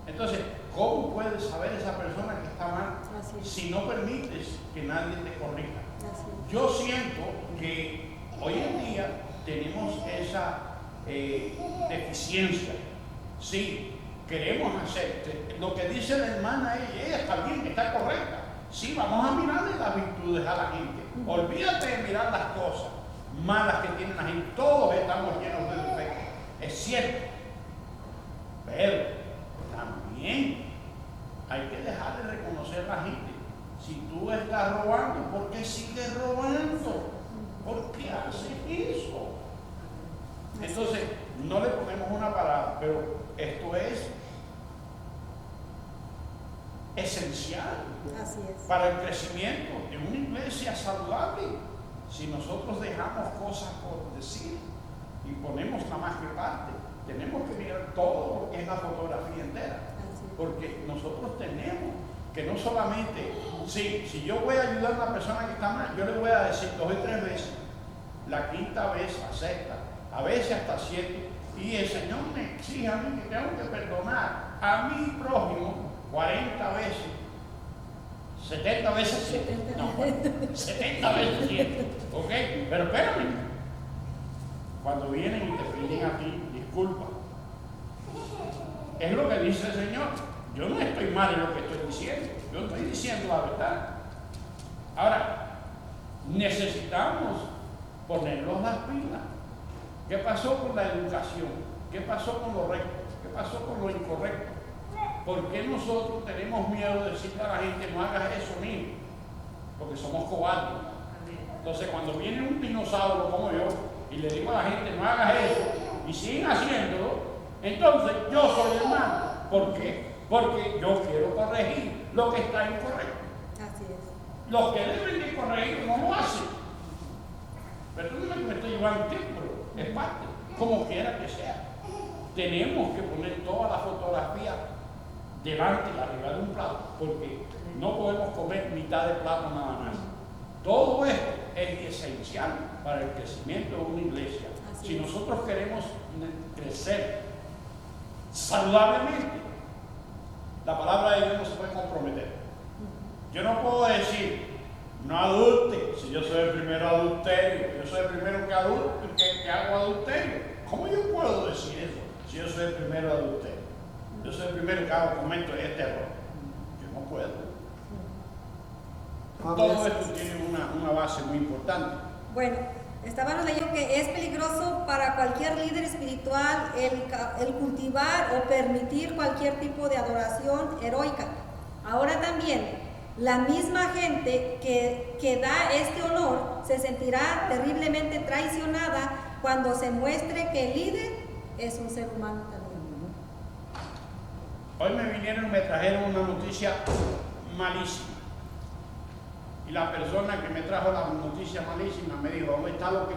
entonces, ¿cómo puedes saber esa persona que está mal Así es. si no permites que nadie te corrija? Así es. Yo siento que hoy en día tenemos esa deficiencia. Sí, queremos hacer lo que dice la hermana, ella está bien, está correcta. Sí, vamos a mirarle las virtudes a la gente. Olvídate de mirar las cosas malas que tiene la gente. Todos estamos llenos de defectos. Es cierto. Pero también hay que dejar de reconocer a la gente. Si tú estás robando, ¿por qué sigues robando? ¿Por qué haces eso? Entonces, no le ponemos una parada, pero esto es esencial Así es. para el crecimiento de una iglesia saludable. Si nosotros dejamos cosas por decir y ponemos la más que parte, tenemos que mirar todo lo que es la fotografía entera. Así es. Porque nosotros tenemos que no solamente, si yo voy a ayudar a una persona que está mal, yo le voy a decir 2 y 3 veces, la quinta vez, la sexta, a veces hasta 7, y el Señor me exige a mí que tengo que perdonar a mi prójimo 40 veces, 70 veces 7, no, 70 veces 7, ¿ok? Pero espérame, cuando vienen y te piden a ti disculpa, es lo que dice el Señor. Yo no estoy mal en lo que estoy diciendo, yo estoy diciendo la verdad. Ahora, necesitamos ponernos las pilas. ¿Qué pasó con la educación? ¿Qué pasó con lo recto? ¿Qué pasó con lo incorrecto? ¿Por qué nosotros tenemos miedo de decirle a la gente no hagas eso mismo? Porque somos cobardes. Entonces, cuando viene un dinosaurio como yo y le digo a la gente no hagas eso y siguen haciéndolo, entonces yo soy el malo. ¿Por qué? Porque yo quiero corregir lo que está incorrecto. Así es. Los que deben de corregir no lo hacen. Perdóname que me estoy llevando tiempo, pero es parte, como quiera que sea. Tenemos que poner toda la fotografía delante y arriba de un plato, porque no podemos comer mitad de plato nada más. Todo esto es esencial para el crecimiento de una iglesia. Así Si es. nosotros queremos crecer saludablemente, la palabra de Dios no se puede comprometer. Yo no puedo decir, no adulten, si yo soy el primero adulterio, yo soy el primero que hago adulterio. ¿Cómo yo puedo decir eso si yo soy el primero adulterio? Yo soy el primero que cometo este error. Yo no puedo. Todo esto tiene una base muy importante. Bueno, estábamos leyendo que es peligroso para cualquier líder espiritual el cultivar o permitir cualquier tipo de adoración heroica. Ahora también, la misma gente que da este honor se sentirá terriblemente traicionada cuando se muestre que el líder es un ser humano también. Hoy me trajeron una noticia malísima. Y la persona que me trajo la noticia malísima me dijo, ¿dónde está lo que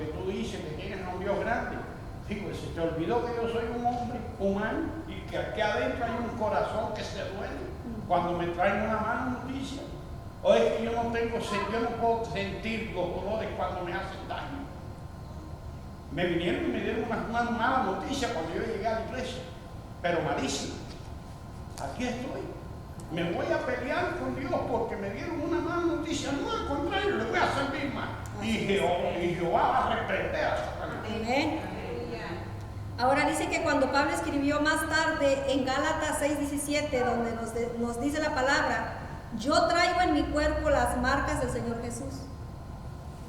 tú dices, que tienes a un Dios grande? Digo, se te olvidó que yo soy un hombre humano y que aquí adentro hay un corazón que se duele cuando me traen una mala noticia. O es que yo no puedo sentir los dolores cuando me hacen daño. Me vinieron y me dieron una mala noticia cuando yo llegué a la iglesia, pero malísima. Aquí estoy. me voy a pelear con Dios porque me dieron una mala noticia. No, al contrario, le voy a servir más. Y Jehová va a reprender a Satanás. Amén. Ahora dice que cuando Pablo escribió más tarde en Gálatas 6:17, donde nos dice la palabra, yo traigo en mi cuerpo las marcas del Señor Jesús.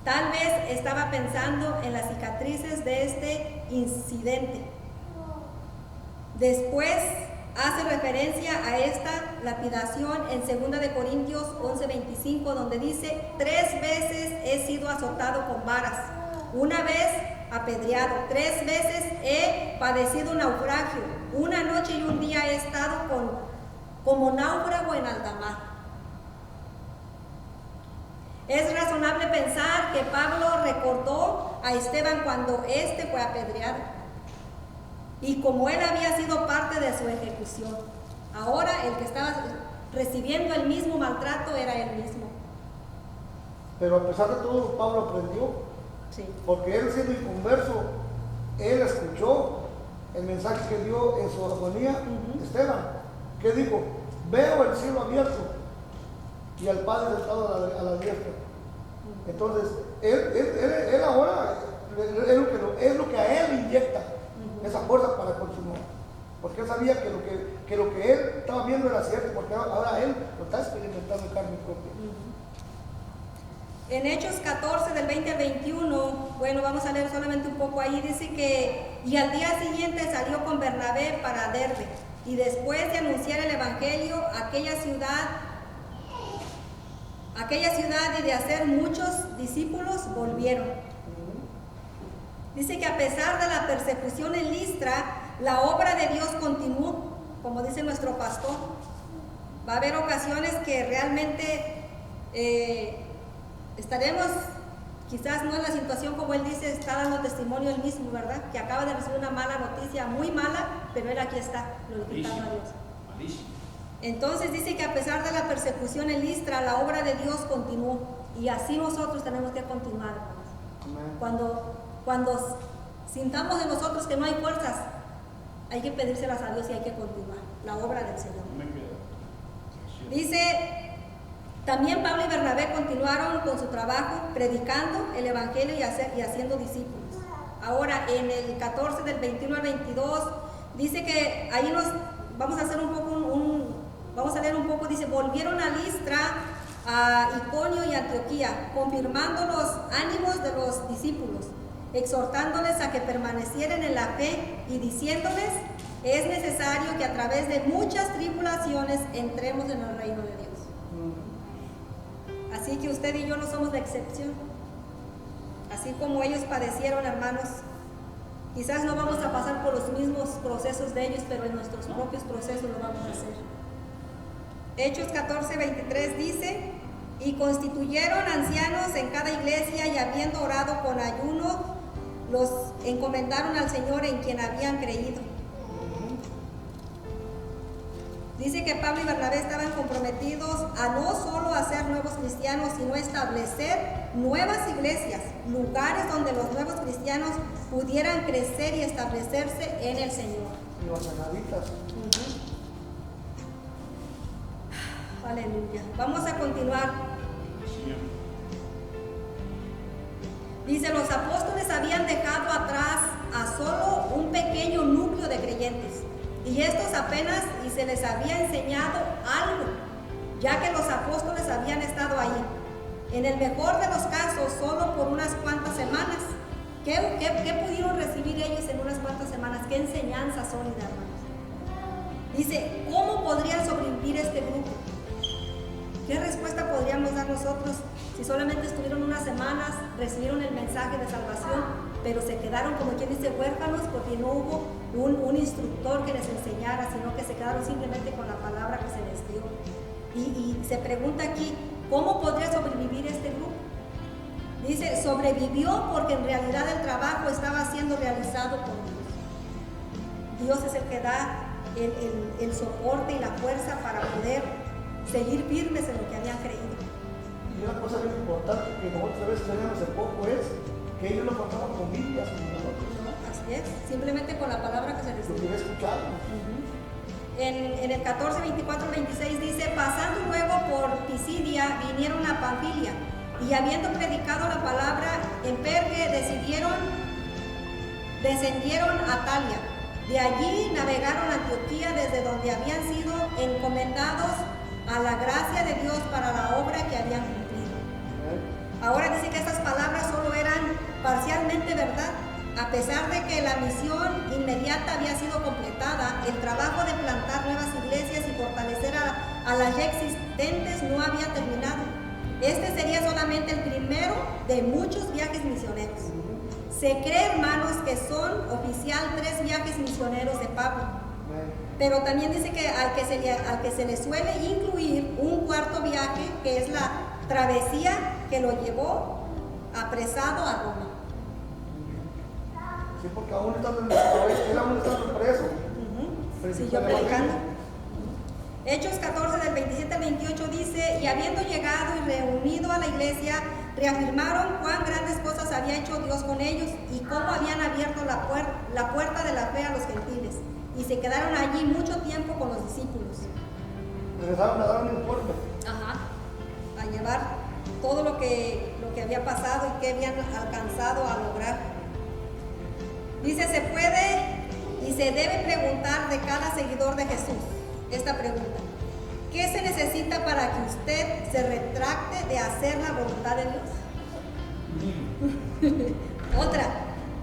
Tal vez estaba pensando en las cicatrices de este incidente. Después hace referencia a esta lapidación en 2 de Corintios 11:25, donde dice, 3 veces he sido azotado con varas, una vez apedreado, 3 veces he padecido un naufragio, una noche y un día he estado como náufrago en alta mar. Es razonable pensar que Pablo recordó a Esteban cuando éste fue apedreado y como él había sido parte de su ejecución. Ahora el que estaba recibiendo el mismo maltrato era él mismo. Pero a pesar de todo, Pablo aprendió. Sí. Porque él, siendo inconverso, él escuchó el mensaje que dio en su agonía Esteban, que dijo, veo el cielo abierto y al Padre sentado a la diestra. Entonces, él ahora es lo que a él inyecta esa fuerza para continuar. Porque él sabía que lo que él estaba viendo era cierto, porque ahora él lo está experimentando en carne propia. En Hechos 14, del 20 al 21, bueno, vamos a leer solamente un poco ahí, dice que, y al día siguiente salió con Bernabé para Derbe, y después de anunciar el Evangelio, aquella ciudad y de hacer muchos discípulos, volvieron. Dice que a pesar de la persecución en Listra, la obra de Dios continuó, como dice nuestro pastor. Va a haber ocasiones que realmente estaremos, quizás no en la situación como él dice, está dando testimonio él mismo, ¿verdad? Que acaba de recibir una mala noticia, muy mala, pero él aquí está, glorificando a Dios. Malísimo. Entonces dice que a pesar de la persecución en Listra, la obra de Dios continuó. Y así nosotros tenemos que continuar, hermanos. Cuando sintamos en nosotros que no hay fuerzas, hay que pedírselas a Dios y hay que continuar la obra del Señor. Dice, también Pablo y Bernabé continuaron con su trabajo, predicando el Evangelio y haciendo discípulos. Ahora, en el 14 del 21 al 22, dice que ahí vamos a leer un poco, dice, volvieron a Listra, a Iconio y Antioquía, confirmando los ánimos de los discípulos, exhortándoles a que permanecieran en la fe y diciéndoles, es necesario que a través de muchas tribulaciones entremos en el reino de Dios. Así que usted y yo no somos la excepción. Así como ellos padecieron, hermanos, quizás no vamos a pasar por los mismos procesos de ellos, pero en nuestros propios procesos lo vamos a hacer. Hechos 14:23 dice, y constituyeron ancianos en cada iglesia y habiendo orado con ayuno, los encomendaron al Señor en quien habían creído. Dice que Pablo y Bernabé estaban comprometidos a no solo hacer nuevos cristianos, sino establecer nuevas iglesias, lugares donde los nuevos cristianos pudieran crecer y establecerse en el Señor. Y los analitas. Aleluya. Vamos a continuar. Dice, los apóstoles habían dejado atrás a solo un pequeño núcleo de creyentes. Y estos apenas y se les había enseñado algo, ya que los apóstoles habían estado ahí. En el mejor de los casos, solo por unas cuantas semanas. ¿Qué pudieron recibir ellos en unas cuantas semanas? ¿Qué enseñanza sólida, hermanos? Dice, ¿cómo podrían sobrevivir este grupo? ¿Qué respuesta podríamos dar nosotros si solamente estuvieron unas semanas, recibieron el mensaje de salvación, pero se quedaron, como quien dice, huérfanos porque no hubo un instructor que les enseñara, sino que se quedaron simplemente con la palabra que se les dio? Y se pregunta aquí, ¿cómo podría sobrevivir este grupo? Dice, sobrevivió porque en realidad el trabajo estaba siendo realizado por Dios. Dios es el que da el soporte y la fuerza para poder seguir firmes en lo que habían creído. Y una cosa bien importante que nosotros a veces tenemos en poco es que ellos no contaban con Biblias como nosotros, ¿no? Así es, simplemente con la palabra que se les Lo dio. que escuchado. en el 14, 24, 26 dice, pasando luego por Pisidia, vinieron a Panfilia, y habiendo predicado la palabra en Perge, descendieron a Talia. De allí navegaron a Antioquía, desde donde habían sido encomendados a la gracia de Dios para la obra que habían cumplido. Ahora dice que estas palabras solo eran parcialmente verdad. A pesar de que la misión inmediata había sido completada, el trabajo de plantar nuevas iglesias y fortalecer a las ya existentes no había terminado. Este sería solamente el primero de muchos viajes misioneros. Se cree, hermanos, que son oficial 3 viajes misioneros de Pablo. Pero también dice que al que se le suele incluir un cuarto viaje, que es la travesía que lo llevó apresado a Roma. Sí, porque aún él aún está preso. Siguió predicando. Hechos 14 del 27 al 28 dice, y habiendo llegado y reunido a la iglesia, reafirmaron cuán grandes cosas había hecho Dios con ellos y cómo habían abierto la puerta de la fe a los gentiles. Y se quedaron allí mucho tiempo con los discípulos. Regresaron a dar un informe. A llevar todo lo que había pasado y que habían alcanzado a lograr. Dice, se puede y se debe preguntar de cada seguidor de Jesús esta pregunta: ¿qué se necesita para que usted se retracte de hacer la voluntad de Dios? Otra,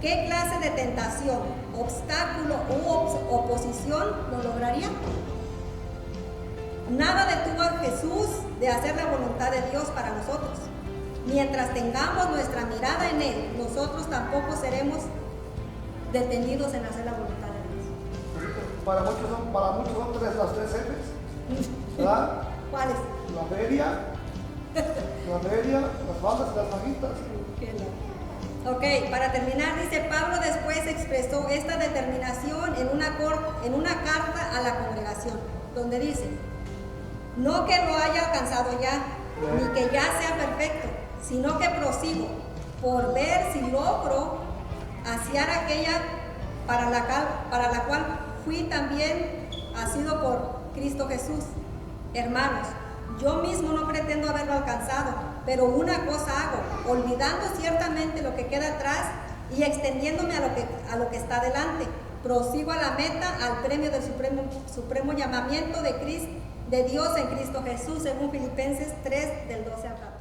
¿qué clase de tentación, obstáculo u oposición lo lograría? Nada detuvo a Jesús de hacer la voluntad de Dios para nosotros. Mientras tengamos nuestra mirada en Él, nosotros tampoco seremos detenidos en hacer la voluntad de Dios. Para muchos son las 3 Fs, ¿verdad? ¿Cuáles? La feria, las faldas y las fajitas. Ok, para terminar, dice Pablo después expresó esta determinación en una carta a la congregación, donde dice, no que lo haya alcanzado ya, ni que ya sea perfecto, sino que prosigo por ver si logro hacer aquella para la cual fui también asido por Cristo Jesús. Hermanos, yo mismo no pretendo haberlo alcanzado, pero una cosa hago, olvidando ciertamente lo que queda atrás y extendiéndome a lo que está delante, prosigo a la meta, al premio del supremo llamamiento de Dios en Cristo Jesús, según Filipenses 3, del 12 al 14.